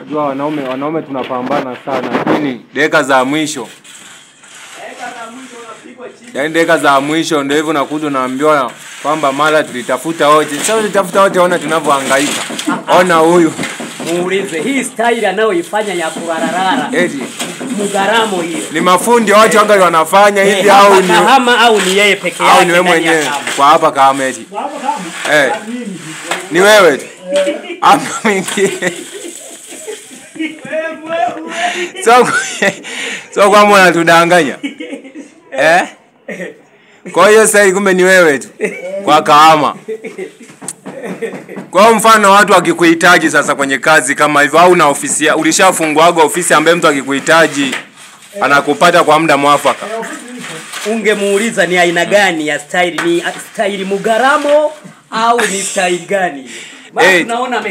Najua wanaume tunapambana sana, lakini dakika za mwisho. Yaani dakika za mwisho ndio hivyo nakuja naambiwa kwamba mara tulitafuta wote. Sasa tulitafuta wote, ona tunavyohangaika. Ona huyu. Muulize hii style anayoifanya ya kurararara. Eti Mugaramo hiyo. Ni mafundi wote wangali wanafanya hivi au ni Kahama au ni yeye peke yake? Au ni wewe mwenyewe? Kwa hapa Kahama eti. Kwa hapa Kahama. Ni wewe tu. Hapa mwingine. So kwa mbona tudanganya? Kwa hiyo sasa kumbe ni wewe tu. Kwa Kahama. Kwa mfano watu wakikuhitaji sasa kwenye kazi kama hivyo au na ofisi, ulishafunguaga ofisi ambaye mtu akikuhitaji anakupata kwa muda mwafaka. Ungemuuliza ni aina gani ya style, ni style Mugaramo au ni style gani? Basi tunaona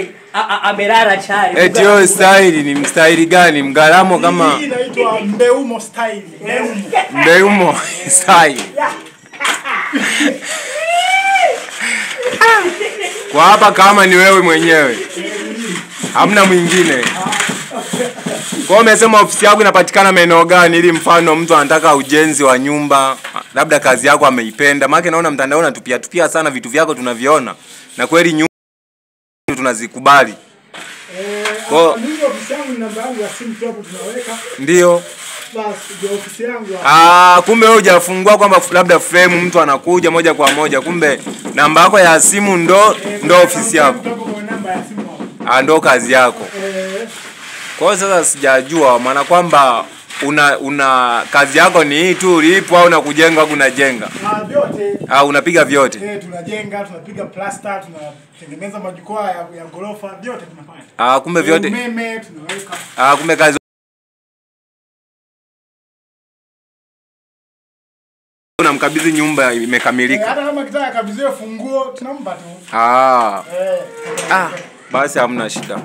amerara chari. Eti hiyo style ni style gani? Mugaramo kama hii inaitwa Mbeumo style. Mbeumo style. Kwa hapa kama ni wewe mwenyewe. Hamna mwingine. Kwa umesema ofisi yako inapatikana maeneo gani, ili mfano mtu anataka ujenzi wa nyumba, labda kazi yako ameipenda. Maana naona mtandao unatupia sana vitu vyako tunaviona. Na kweli nyumba tunazikubali. Kwa ofisi yangu ni namba yangu ya simu tu hapo tunaweka. Ndio. Basi ndio ofisi yangu. Kumbe wewe hujafungua kwamba labda frame mtu anakuja moja kwa moja. Kumbe namba yako ya simu ndo ofisi yako. Ndo kazi yako. Kwa hiyo sasa sijajua maana kwamba una kazi yako ni hii tu ulipo au unakujenga au unajenga? Vyote. Unapiga vyote. Tunajenga, tunapiga plaster, tunatengeneza majukwaa ya gorofa, vyote tunafanya. Kumbe vyote. Umeme tunaweka. Kumbe kazi unamkabidhi nyumba imekamilika. Hata kama kitaka kabidhiwe funguo tunampa tu. Basi hamna shida.